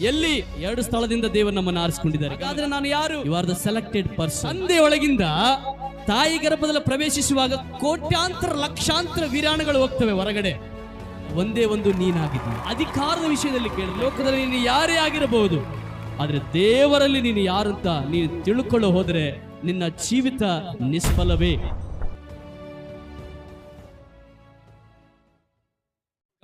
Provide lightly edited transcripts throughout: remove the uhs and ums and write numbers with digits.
ಎಲ್ಲಿ 2 ಸ್ಥಳದಿಂದ ದೇವರು ನಮ್ಮನ್ನು ಆರಿಸಿಕೊಂಡಿದ್ದಾರೆ. ಹಾಗಾದ್ರೆ ನಾನು ಯಾರು? You are the selected person. ತಂದೆ ಒಳಗಿಂದ ತಾಯಿ ಗರ್ಭದಲ್ಲಿ ಪ್ರವೇಶಿಸುವಾಗ ಕೋಟ್ಯಾಂತರ ಲಕ್ಷಾಂತರ ವೀರಾಣುಗಳು ಹೋಗ್ತವೆ ಹೊರಗಡೆ. ಒಂದೇ ಒಂದು ನೀನಾಗಿದ್ದೀಯ. ಅಧಿಕಾರದ ವಿಷಯದಲ್ಲಿ ಕೇಳಿ, ಲೋಕದಲ್ಲಿ ನೀನು ಯಾರೇ ಆಗಿರಬಹುದು, ಆದ್ರೆ ದೇವರಲ್ಲಿ ನೀನು ಯಾರಂತ ನೀನು ತಿಳ್ಕೊಳ್ಳೋ ಹೋದ್ರೆ ನಿನ್ನ ಜೀವಿತ ನಿಷ್ಫಲವೇ.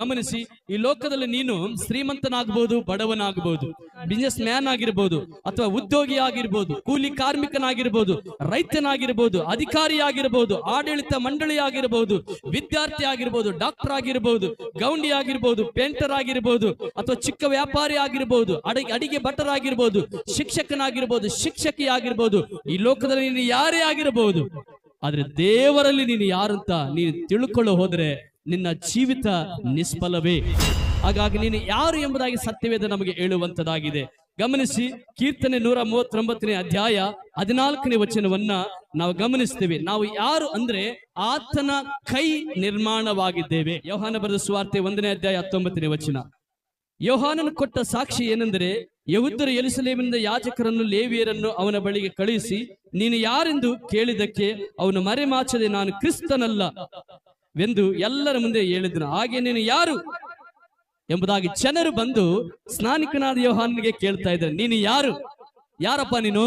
ಗಮನಿಸಿ, ಈ ಲೋಕದಲ್ಲಿ ನೀನು ಶ್ರೀಮಂತನಾಗಬಹುದು, ಬಡವನಾಗಬಹುದು, ಬಿಸಿನೆಸ್ ಮ್ಯಾನ್ ಆಗಿರ್ಬೋದು, ಅಥವಾ ಉದ್ಯೋಗಿ ಆಗಿರ್ಬೋದು, ಕೂಲಿ ಕಾರ್ಮಿಕನಾಗಿರ್ಬೋದು, ರೈತನಾಗಿರ್ಬೋದು, ಅಧಿಕಾರಿ ಆಗಿರ್ಬೋದು, ಆಡಳಿತ ಮಂಡಳಿ ಆಗಿರ್ಬೋದು, ವಿದ್ಯಾರ್ಥಿ ಆಗಿರ್ಬೋದು, ಡಾಕ್ಟರ್ ಆಗಿರ್ಬೋದು, ಗೌಂಡಿ ಆಗಿರ್ಬೋದು, ಪೇಂಟರ್ ಆಗಿರ್ಬೋದು, ಅಥವಾ ಚಿಕ್ಕ ವ್ಯಾಪಾರಿ ಆಗಿರ್ಬೋದು, ಅಡಿಗೆ ಭಟ್ಟರ್ ಆಗಿರ್ಬೋದು, ಶಿಕ್ಷಕನಾಗಿರ್ಬೋದು, ಶಿಕ್ಷಕಿ ಆಗಿರ್ಬೋದು, ಈ ಲೋಕದಲ್ಲಿ ನೀನು ಯಾರೇ ಆಗಿರಬಹುದು, ಆದ್ರೆ ದೇವರಲ್ಲಿ ನೀನು ಯಾರಂತ ನೀನು ತಿಳ್ಕೊಳ್ಳೋ ಹೋದ್ರೆ ನಿನ್ನ ಜೀವಿತ ನಿಷ್ಫಲವೇ. ಹಾಗಾಗಿ ನೀನು ಯಾರು ಎಂಬುದಾಗಿ ಸತ್ಯವೇದ ನಮಗೆ ಹೇಳುವಂತದಾಗಿದೆ. ಗಮನಿಸಿ, ಕೀರ್ತನೆ 139ನೇ ಅಧ್ಯಾಯ 14ನೇ ವಚನವನ್ನ ನಾವು ಗಮನಿಸ್ತೇವೆ. ನಾವು ಯಾರು ಅಂದ್ರೆ ಆತನ ಕೈ ನಿರ್ಮಾಣವಾಗಿದ್ದೇವೆ. ಯೋಹಾನ ಬರೆದ ಸುವಾರ್ತೆ 1ನೇ ಅಧ್ಯಾಯ 19ನೇ ವಚನ. ಯೋಹಾನನು ಕೊಟ್ಟ ಸಾಕ್ಷಿ ಏನೆಂದರೆ, ಯೆಹೂದ್ಯರು ಯೆರೂಸಲೇಮಿನಿಂದ ಯಾಜಕರನ್ನು ಲೇವಿಯರನ್ನು ಅವನ ಬಳಿಗೆ ಕಳುಹಿಸಿ, ನೀನು ಯಾರೆಂದು ಕೇಳಿದಕ್ಕೆ ಅವನು ಮರೆಮಾಚದೆ, ನಾನು ಕ್ರಿಸ್ತನಲ್ಲ ವೆಂದು ಎಲ್ಲರ ಮುಂದೆ ಹೇಳಿದನು. ಹಾಗೆ ನೀನು ಯಾರು ಎಂಬುದಾಗಿ ಜನರು ಬಂದು ಸ್ನಾನಿಕನಾದ ಯೋಹಾನನಿಗೆ ಕೇಳ್ತಾ ಇದ್ದಾರೆ, ನೀನು ಯಾರು? ಯಾರಪ್ಪ ನೀನು?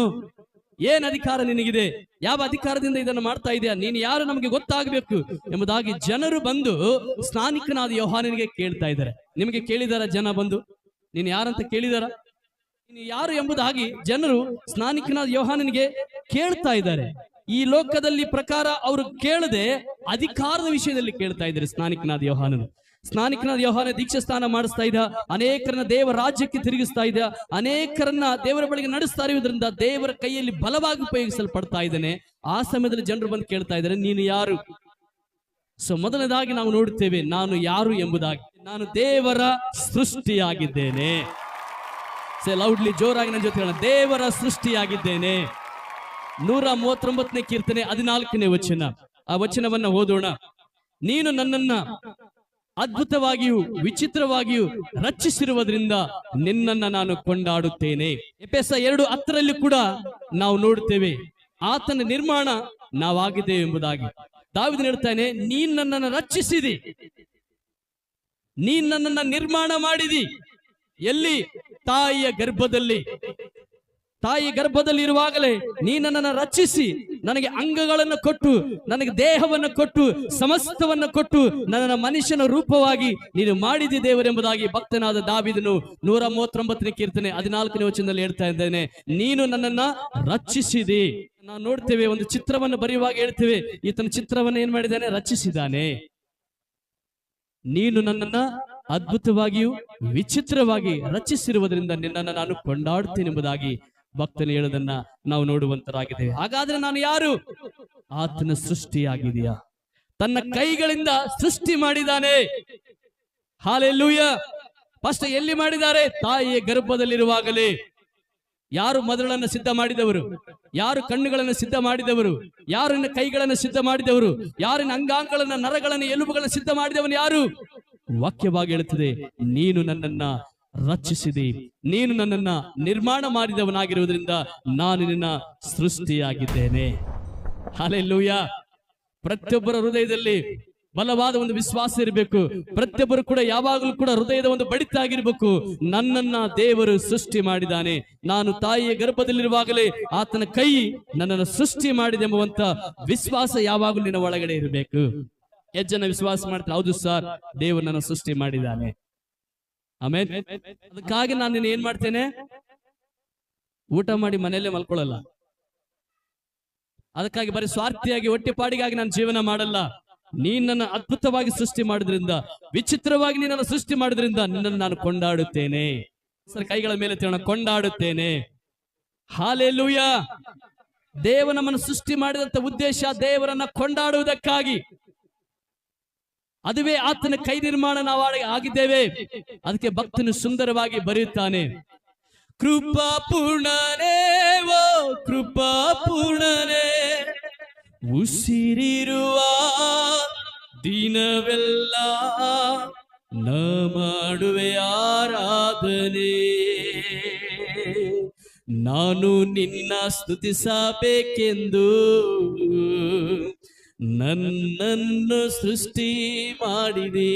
ಏನ್ ಅಧಿಕಾರ ನಿನಗಿದೆ? ಯಾವ ಅಧಿಕಾರದಿಂದ ಇದನ್ನು ಮಾಡ್ತಾ ಇದೆಯಾ? ನೀನು ಯಾರು? ನಮಗೆ ಗೊತ್ತಾಗಬೇಕು ಎಂಬುದಾಗಿ ಜನರು ಬಂದು ಸ್ನಾನಿಕನಾದ ಯೋಹಾನನಿಗೆ ಕೇಳ್ತಾ ಇದ್ದಾರೆ. ನಿಮಗೆ ಕೇಳಿದಾರ ಜನ ಬಂದು ನೀನು ಯಾರಂತ ಕೇಳಿದಾರ? ನೀನು ಯಾರು ಎಂಬುದಾಗಿ ಜನರು ಸ್ನಾನಿಕನಾದ ಯೋಹಾನನಿಗೆ ಕೇಳ್ತಾ ಇದ್ದಾರೆ. ಈ ಲೋಕದಲ್ಲಿ ಪ್ರಕಾರ ಅವರು ಕೇಳದೆ ಅಧಿಕಾರದ ವಿಷಯದಲ್ಲಿ ಕೇಳ್ತಾ ಇದ್ದಾರೆ. ಸ್ನಾನಿಕನಾದ ಯೋಹಾನ ದೀಕ್ಷಾ ಸ್ನಾನ ಮಾಡಿಸ್ತಾ ಇದ್ದ, ಅನೇಕರನ್ನ ದೇವರ ರಾಜ್ಯಕ್ಕೆ ತಿರುಗಿಸ್ತಾ ಇದ್ದ, ಅನೇಕರನ್ನ ದೇವರ ಬಳಿಗೆ ನಡೆಸ್ತಾ ಇರುವುದರಿಂದ ದೇವರ ಕೈಯಲ್ಲಿ ಬಲವಾಗಿ ಉಪಯೋಗಿಸಲ್ಪಡ್ತಾ ಇದ್ದಾನೆ. ಆ ಸಮಯದಲ್ಲಿ ಜನರು ಬಂದು ಕೇಳ್ತಾ ಇದ್ದಾರೆ, ನೀನು ಯಾರು? ಸೊ ಮೊದಲನೇದಾಗಿ ನಾವು ನೋಡುತ್ತೇವೆ ನಾನು ಯಾರು ಎಂಬುದಾಗಿ. ನಾನು ದೇವರ ಸೃಷ್ಟಿಯಾಗಿದ್ದೇನೆ. ಲೌಡ್ಲಿ, ಜೋರಾಗಿ ನನ್ನ ಜೊತೆ ಹೇಳೋಣ, ದೇವರ ಸೃಷ್ಟಿಯಾಗಿದ್ದೇನೆ. 139ನೇ ಕೀರ್ತನೆ 14ನೇ ವಚನ. ಆ ವಚನವನ್ನ ಓದೋಣ. ನೀನು ನನ್ನನ್ನ ಅದ್ಭುತವಾಗಿಯೂ ವಿಚಿತ್ರವಾಗಿಯೂ ರಚಿಸಿರುವುದರಿಂದ ನಿನ್ನನ್ನ ನಾನು ಕೊಂಡಾಡುತ್ತೇನೆ. ಎಫೆಸ 2:10 ಕೂಡ ನಾವು ನೋಡುತ್ತೇವೆ ಆತನ ನಿರ್ಮಾಣ ನಾವಾಗಿದ್ದೇವೆ ಎಂಬುದಾಗಿ. ದಾವೀದನು ಹೇಳ್ತಾನೆ, ನೀನ್ ನನ್ನನ್ನು ರಚಿಸಿದಿ, ನೀನ್ ನನ್ನನ್ನ ನಿರ್ಮಾಣ ಮಾಡಿದಿ. ಎಲ್ಲಿ? ತಾಯಿಯ ಗರ್ಭದಲ್ಲಿ. ತಾಯಿ ಗರ್ಭದಲ್ಲಿ ಇರುವಾಗಲೇ ನೀ ನನ್ನನ್ನು ರಚಿಸಿ ನನಗೆ ಅಂಗಗಳನ್ನು ಕೊಟ್ಟು, ನನಗೆ ದೇಹವನ್ನು ಕೊಟ್ಟು, ಸಮಸ್ತವನ್ನು ಕೊಟ್ಟು ನನ್ನ ಮನುಷ್ಯನ ರೂಪವಾಗಿ ನೀನು ಮಾಡಿದಿ ದೇವರೆಂಬುದಾಗಿ ಭಕ್ತನಾದ ದಾವೀದನು 139ನೇ ಕೀರ್ತನೆ 14ನೇ ವಚನದಲ್ಲಿ ಹೇಳ್ತಾ ಇದ್ದೇನೆ, ನೀನು ನನ್ನನ್ನ ರಚಿಸಿದಿ. ನಾವು ನೋಡ್ತೇವೆ, ಒಂದು ಚಿತ್ರವನ್ನು ಬರೆಯುವಾಗ ಹೇಳ್ತೇವೆ, ಈತನ ಚಿತ್ರವನ್ನು ಏನ್ ಮಾಡಿದ್ದಾನೆ? ರಚಿಸಿದ್ದಾನೆ. ನೀನು ನನ್ನನ್ನ ಅದ್ಭುತವಾಗಿಯೂ ವಿಚಿತ್ರವಾಗಿ ರಚಿಸಿರುವುದರಿಂದ ನಿನ್ನನ್ನು ನಾನು ಕೊಂಡಾಡುತ್ತೇನೆ ಎಂಬುದಾಗಿ ಭಕ್ತನು ಹೇಳೋದನ್ನ ನಾವು ನೋಡುವಂತರಾಗಿದ್ದೇವೆ. ಹಾಗಾದ್ರೆ ನಾನು ಯಾರು? ಆತನ ಸೃಷ್ಟಿಯಾಗಿದೆಯಾ? ತನ್ನ ಕೈಗಳಿಂದ ಸೃಷ್ಟಿ ಮಾಡಿದ್ದಾನೆ. ಹಲ್ಲೆಲೂಯಾ. ಫಸ್ಟ್ ಎಲ್ಲಿ ಮಾಡಿದ್ದಾರೆ? ತಾಯಿಯ ಗರ್ಭದಲ್ಲಿರುವಾಗಲೇ. ಯಾರು ಮೊದಲನ್ನು ಸಿದ್ಧ ಮಾಡಿದವರು? ಯಾರು ಕಣ್ಣುಗಳನ್ನು ಸಿದ್ಧ ಮಾಡಿದವರು? ಯಾರಿನ ಕೈಗಳನ್ನು ಸಿದ್ಧ ಮಾಡಿದವರು? ಯಾರಿನ ಅಂಗಾಂಗಗಳನ್ನ, ನರಗಳನ್ನ, ಎಲುಬುಗಳನ್ನು ಸಿದ್ಧ ಮಾಡಿದವನು ಯಾರು? ವಾಕ್ಯವಾಗಿ ಹೇಳುತ್ತದೆ, ನೀನು ನನ್ನನ್ನ ರಚಿಸಿದಿ, ನೀನು ನನ್ನನ್ನ ನಿರ್ಮಾಣ ಮಾಡಿದವನಾಗಿರುವುದರಿಂದ ನಾನು ನಿನ್ನ ಸೃಷ್ಟಿಯಾಗಿದ್ದೇನೆ. ಹಲ್ಲೆಲೂಯಾ. ಪ್ರತಿಯೊಬ್ಬರ ಹೃದಯದಲ್ಲಿ ಬಲವಾದ ಒಂದು ವಿಶ್ವಾಸ ಇರಬೇಕು. ಪ್ರತಿಯೊಬ್ಬರು ಕೂಡ ಯಾವಾಗಲೂ ಕೂಡ ಹೃದಯದ ಒಂದು ಬಡಿತ ಆಗಿರ್ಬೇಕು. ನನ್ನನ್ನ ದೇವರು ಸೃಷ್ಟಿ ಮಾಡಿದ್ದಾನೆ. ನಾನು ತಾಯಿಯ ಗರ್ಭದಲ್ಲಿರುವಾಗಲೇ ಆತನ ಕೈ ನನ್ನನ್ನು ಸೃಷ್ಟಿ ಮಾಡಿದೆ ಎಂಬುವಂತ ವಿಶ್ವಾಸ ಯಾವಾಗಲೂ ನಿನ್ನ ಒಳಗಡೆ ಇರಬೇಕು. ಎಷ್ಟು ಜನ ವಿಶ್ವಾಸ ಮಾಡ್ತಾರೆ? ಹೌದು ಸರ್, ದೇವರು ನನ್ನ ಸೃಷ್ಟಿ ಮಾಡಿದ್ದಾನೆ. ಆಮೇಲೆ ಅದಕ್ಕಾಗಿ ನಾನು ನಿನ್ನ ಏನ್ ಮಾಡ್ತೇನೆ? ಊಟ ಮಾಡಿ ಮನೆಯಲ್ಲೇ ಮಲ್ಕೊಳ್ಳಲ್ಲ. ಅದಕ್ಕಾಗಿ ಬರೀ ಸ್ವಾರ್ಥಿಯಾಗಿ ಹೊಟ್ಟೆಪಾಡಿಗಾಗಿ ನಾನು ಜೀವನ ಮಾಡಲ್ಲ. ನೀನ್ ನನ್ನ ಅದ್ಭುತವಾಗಿ ಸೃಷ್ಟಿ ಮಾಡಿದ್ರಿಂದ, ವಿಚಿತ್ರವಾಗಿ ನೀನನ್ನು ಸೃಷ್ಟಿ ಮಾಡಿದ್ರಿಂದ ನಿನ್ನನ್ನು ನಾನು ಕೊಂಡಾಡುತ್ತೇನೆ. ಸರ್, ಕೈಗಳ ಮೇಲೆ ತಿಳೋಣ, ಕೊಂಡಾಡುತ್ತೇನೆ. ಹಲ್ಲೆಲೂಯಾ. ದೇವ ನಮ್ಮನ್ನು ಸೃಷ್ಟಿ ಮಾಡಿದಂತ ಉದ್ದೇಶ ದೇವರನ್ನ ಕೊಂಡಾಡುವುದಕ್ಕಾಗಿ. ಅದುವೇ ಆತನ ಕೈ ನಿರ್ಮಾಣ ನಾವು ಆಗಿದ್ದೇವೆ. ಅದಕ್ಕೆ ಭಕ್ತನು ಸುಂದರವಾಗಿ ಬರೆಯುತ್ತಾನೆ, ಕೃಪಾ ಪೂರ್ಣನೇ, ಓ ಕೃಪಾ ಪೂರ್ಣನೇ, ಉಸಿರಿರುವ ದಿನವೆಲ್ಲ ನ ಮಾಡುವೆ ಆರಾಧನೆ. ನಾನು ನಿನ್ನ ಸ್ತುತಿಸಬೇಕೆಂದು ನನ್ನನ್ನು ಸೃಷ್ಟಿ ಮಾಡಿದೆ.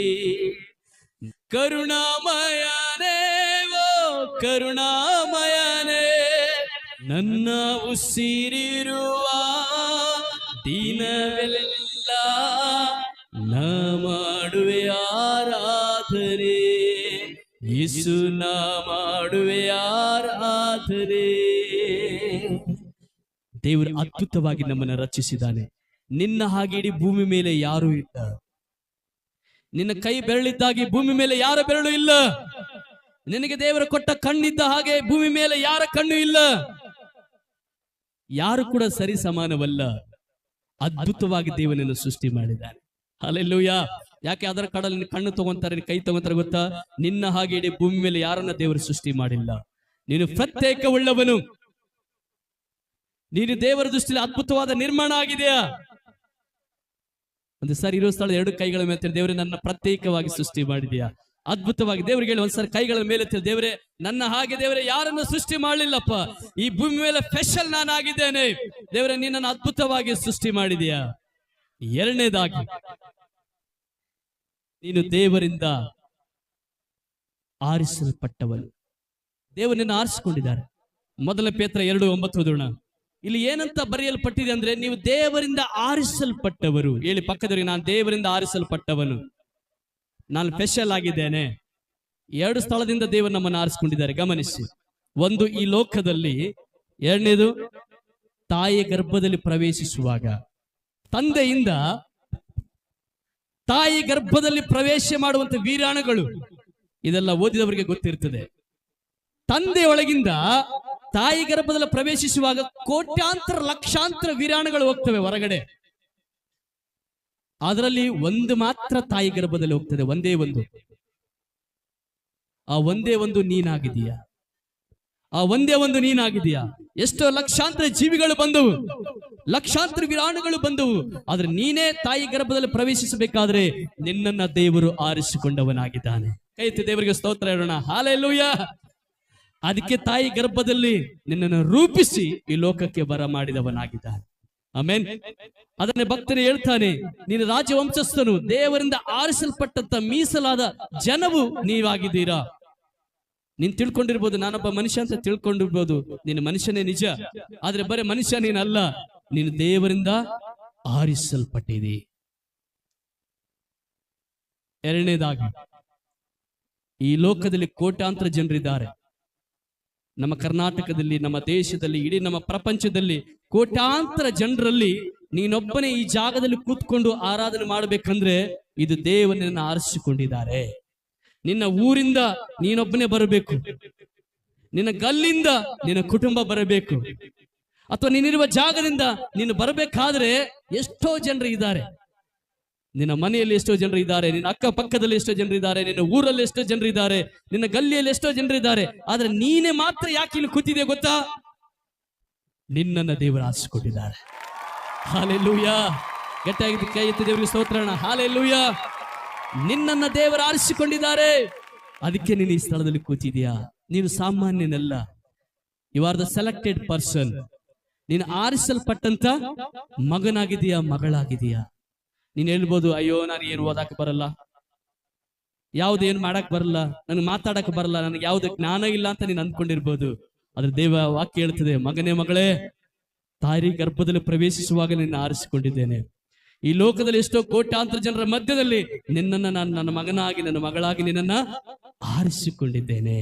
ಕರುಣಾಮಯನೇ, ಓ ಕರುಣಾಮಯನೇ, ನನ್ನ ಉಸಿರಿರುವ ದಿನವೆಲ್ಲ ನಾ ಮಾಡುವೆ ಆರಾಧನೆ, ಯೇಸು ನಾ ಮಾಡುವೆ ಆರಾಧನೆ. ದೇವರು ಅದ್ಭುತವಾಗಿ ನಮ್ಮನ್ನು ರಚಿಸಿದ್ದಾನೆ. ನಿನ್ನ ಹಾಗೆ ಇಡೀ ಭೂಮಿ ಮೇಲೆ ಯಾರೂ ಇಲ್ಲ. ನಿನ್ನ ಕೈ ಬೆರಳಿದ್ದಾಗಿ ಭೂಮಿ ಮೇಲೆ ಯಾರ ಬೆರಳು ಇಲ್ಲ. ನಿನಗೆ ದೇವರು ಕೊಟ್ಟ ಕಣ್ಣಿದ್ದ ಹಾಗೆ ಭೂಮಿ ಮೇಲೆ ಯಾರ ಕಣ್ಣು ಇಲ್ಲ. ಯಾರು ಕೂಡ ಸರಿ ಸಮಾನವಲ್ಲ. ಅದ್ಭುತವಾಗಿ ದೇವನನ್ನು ಸೃಷ್ಟಿ ಮಾಡಿದ್ದಾನೆ. ಹಲ್ಲೆಲೂಯಾ. ಯಾಕೆ ಅದರ ಕಡಲ್ಲಿ ಕಣ್ಣು ತಗೊಂತಾರೆ, ಕೈ ತಗೊಂತಾರೆ ಗೊತ್ತಾ? ನಿನ್ನ ಹಾಗೆ ಇಡೀ ಭೂಮಿ ಮೇಲೆ ಯಾರನ್ನ ದೇವರು ಸೃಷ್ಟಿ ಮಾಡಿಲ್ಲ. ನೀನು ಪ್ರತ್ಯೇಕವುಳ್ಳವನು. ನೀನು ದೇವರ ದೃಷ್ಟಿಯಲ್ಲಿ ಅದ್ಭುತವಾದ ನಿರ್ಮಾಣ ಆಗಿದೆಯಾ? ಒಂದು ಸಾರಿ ಇರೋ ಸ್ಥಳ ಎರಡು ಕೈಗಳ ಮೇಲೆ ದೇವರೇ ನನ್ನ ಪ್ರತ್ಯೇಕವಾಗಿ ಸೃಷ್ಟಿ ಮಾಡಿದೆಯಾ? ಅದ್ಭುತವಾಗಿ ದೇವರಿಗೆ ಹೇಳಿ ಒಂದ್ಸರಿ ಕೈಗಳ ಮೇಲೆ ದೇವರೇ ನನ್ನ ಹಾಗೆ ದೇವರೇ ಯಾರನ್ನು ಸೃಷ್ಟಿ ಮಾಡಲಿಲ್ಲಪ್ಪ. ಈ ಭೂಮಿ ಮೇಲೆ ಸ್ಪೆಷಲ್ ನಾನಾಗಿದ್ದೇನೆ. ದೇವರೇ ನಿನ್ನನ್ನು ಅದ್ಭುತವಾಗಿ ಸೃಷ್ಟಿ ಮಾಡಿದೆಯಾ? ಎರಡನೇದಾಗಿ ನೀನು ದೇವರಿಂದ ಆರಿಸಲ್ಪಟ್ಟವನು. ದೇವರು ನಿನ್ನ ಆರಿಸಿಕೊಂಡಿದ್ದಾರೆ. ಮೊದಲ ಪೇತ್ರ 2:9 ಓದೋಣ. ಇಲ್ಲಿ ಏನಂತ ಬರೆಯಲ್ಪಟ್ಟಿದೆ ಅಂದ್ರೆ, ನೀವು ದೇವರಿಂದ ಆರಿಸಲ್ಪಟ್ಟವರು. ಹೇಳಿ ಪಕ್ಕದವರಿಗೆ, ನಾನು ದೇವರಿಂದ ಆರಿಸಲ್ಪಟ್ಟವನು, ನಾನು ಸ್ಪೆಷಲ್ ಆಗಿದ್ದೇನೆ. ಎರಡು ಸ್ಥಳದಿಂದ ದೇವರು ನಮ್ಮನ್ನು ಆರಿಸಿಕೊಂಡಿದ್ದಾರೆ. ಗಮನಿಸಿ. ಒಂದು ಈ ಲೋಕದಲ್ಲಿ, ಎರಡನೇದು ತಾಯಿಯ ಗರ್ಭದಲ್ಲಿ ಪ್ರವೇಶಿಸುವಾಗ. ತಂದೆಯಿಂದ ತಾಯಿ ಗರ್ಭದಲ್ಲಿ ಪ್ರವೇಶ ಮಾಡುವಂತ ವೀರಾಣುಗಳು, ಇದೆಲ್ಲ ಓದಿದವರಿಗೆ ಗೊತ್ತಿರ್ತದೆ. ತಂದೆಯೊಳಗಿಂದ ತಾಯಿ ಗರ್ಭದಲ್ಲಿ ಪ್ರವೇಶಿಸುವಾಗ ಕೋಟ್ಯಾಂತರ ಲಕ್ಷಾಂತರ ವೀರಾಣುಗಳು ಹೋಗ್ತವೆ ಹೊರಗಡೆ. ಅದರಲ್ಲಿ ಒಂದು ಮಾತ್ರ ತಾಯಿ ಗರ್ಭದಲ್ಲಿ ಹೋಗ್ತದೆ, ಒಂದೇ ಒಂದು. ಆ ಒಂದೇ ಒಂದು ನೀನಾಗಿದೀಯಾ? ಆ ಒಂದೇ ಒಂದು ನೀನಾಗಿದೀಯಾ? ಎಷ್ಟೋ ಲಕ್ಷಾಂತರ ಜೀವಿಗಳು ಬಂದವು, ಲಕ್ಷಾಂತರ ವೀರಾಣುಗಳು ಬಂದವು, ಆದ್ರೆ ನೀನೇ ತಾಯಿ ಗರ್ಭದಲ್ಲಿ ಪ್ರವೇಶಿಸಬೇಕಾದ್ರೆ ನಿನ್ನನ್ನ ದೇವರು ಆರಿಸಿಕೊಂಡವನಾಗಿದ್ದಾನೆ. ಕೈ ಎತ್ತಿ ದೇವರಿಗೆ ಸ್ತೋತ್ರ ಹೇಳೋಣ. ಹಲ್ಲೆಲೂಯಾ. ಅದಕ್ಕೆ ತಾಯಿ ಗರ್ಭದಲ್ಲಿ ನಿನ್ನನ್ನು ರೂಪಿಸಿ ಈ ಲೋಕಕ್ಕೆ ಬರ ಮಾಡಿದವನಾಗಿದ್ದಾನೆ. ಆಮೆನ್. ಅದನ್ನೇ ಭಕ್ತರು ಹೇಳ್ತಾನೆ, ನೀನು ರಾಜವಂಶಸ್ಥನು, ದೇವರಿಂದ ಆರಿಸಲ್ಪಟ್ಟಂತ ಮೀಸಲಾದ ಜನವು ನೀವಾಗಿದ್ದೀರಾ. ನೀನ್ ತಿಳ್ಕೊಂಡಿರ್ಬೋದು ನಾನೊಬ್ಬ ಮನುಷ್ಯ ಅಂತ ತಿಳ್ಕೊಂಡಿರ್ಬೋದು. ನೀನು ಮನುಷ್ಯನೇ ನಿಜ, ಆದ್ರೆ ಬರೀ ಮನುಷ್ಯ ನೀನಲ್ಲ, ನೀನು ದೇವರಿಂದ ಆರಿಸಲ್ಪಟ್ಟಿದೆ. ಎರಡನೇದಾಗಿ, ಈ ಲೋಕದಲ್ಲಿ ಕೋಟ್ಯಾಂತರ ಜನರಿದ್ದಾರೆ. ನಮ್ಮ ಕರ್ನಾಟಕದಲ್ಲಿ, ನಮ್ಮ ದೇಶದಲ್ಲಿ, ಇಡೀ ನಮ್ಮ ಪ್ರಪಂಚದಲ್ಲಿ ಕೋಟ್ಯಾಂತರ ಜನರಲ್ಲಿ ನೀನೊಬ್ಬನೇ ಈ ಜಾಗದಲ್ಲಿ ಕೂತ್ಕೊಂಡು ಆರಾಧನೆ ಮಾಡಬೇಕಂದ್ರೆ ಇದು ದೇವರನ್ನ ಆರಿಸಿಕೊಂಡಿದ್ದಾರೆ. ನಿನ್ನ ಊರಿಂದ ನೀನೊಬ್ಬನೇ ಬರಬೇಕು, ನಿನ್ನ ಗಲ್ಲಿಂದ ನಿನ್ನ ಕುಟುಂಬ ಬರಬೇಕು, ಅಥವಾ ನೀನಿರುವ ಜಾಗದಿಂದ ನೀನು ಬರಬೇಕಾದ್ರೆ ಎಷ್ಟೋ ಜನರು ಇದ್ದಾರೆ. ನಿನ್ನ ಮನೆಯಲ್ಲಿ ಎಷ್ಟೋ ಜನರು ಇದ್ದಾರೆ, ನಿನ್ನ ಅಕ್ಕಪಕ್ಕದಲ್ಲಿ ಎಷ್ಟೋ ಜನರು ಇದ್ದಾರೆ, ನಿನ್ನ ಊರಲ್ಲಿ ಎಷ್ಟೋ ಜನರು ಇದ್ದಾರೆ, ನಿನ್ನ ಗಲ್ಲಿಯಲ್ಲಿ ಎಷ್ಟೋ ಜನರು ಇದ್ದಾರೆ. ಆದ್ರೆ ನೀನೇ ಮಾತ್ರ ಯಾಕೆ ಇಲ್ಲಿ ಕೂತಿದೆ ಗೊತ್ತಾ? ನಿನ್ನನ್ನ ದೇವರು ಆರಿಸಿಕೊಂಡಿದ್ದಾರೆ. ಹಲ್ಲೆಲೂಯಾ. ಗಟ್ಟಿಯಾಗಿ ಕೈ ಎತ್ತಿ ದೇವರಿಗೆ ಸ್ತೋತ್ರ. ಹಲ್ಲೆಲೂಯಾ. ನಿನ್ನನ್ನ ದೇವರು ಆರಿಸಿಕೊಂಡಿದ್ದಾರೆ. ಅದಕ್ಕೆ ನೀನು ಈ ಸ್ಥಳದಲ್ಲಿ ಕೂತಿದೀಯಾ. ನೀನು ಸಾಮಾನ್ಯನಲ್ಲ. You are the selected person. ನೀನು ಆರಿಸಲ್ಪಟ್ಟಂತ ಮಗನಾಗಿದೀಯಾ, ಮಗಳಾಗಿದೀಯಾ. ನೀನ್ ಹೇಳ್ಬೋದು, ಅಯ್ಯೋ ನಾನು ಏನು ಓದಕ್ ಬರಲ್ಲ, ಯಾವ್ದೇನು ಮಾಡಕ್ ಬರಲ್ಲ, ನನಗೆ ಮಾತಾಡಕ್ ಬರಲ್ಲ, ನನಗೆ ಯಾವ್ದು ಜ್ಞಾನ ಇಲ್ಲ ಅಂತ ನೀನ್ ಅಂದ್ಕೊಂಡಿರ್ಬೋದು. ಆದ್ರೆ ದೇವ ವಾಕ್ಯ ಹೇಳ್ತದೆ, ಮಗನೇ ಮಗಳೇ, ತಾಯಿ ಗರ್ಭದಲ್ಲಿ ಪ್ರವೇಶಿಸುವಾಗ ನಿನ್ನ ಆರಿಸಿಕೊಂಡಿದ್ದೇನೆ. ಈ ಲೋಕದಲ್ಲಿ ಎಷ್ಟೋ ಕೋಟ್ಯಾಂತರ ಜನರ ಮಧ್ಯದಲ್ಲಿ ನಿನ್ನನ್ನ ನಾನು ನನ್ನ ಮಗನಾಗಿ, ನನ್ನ ಮಗಳಾಗಿ ನಿನ್ನನ್ನ ಆರಿಸಿಕೊಂಡಿದ್ದೇನೆ.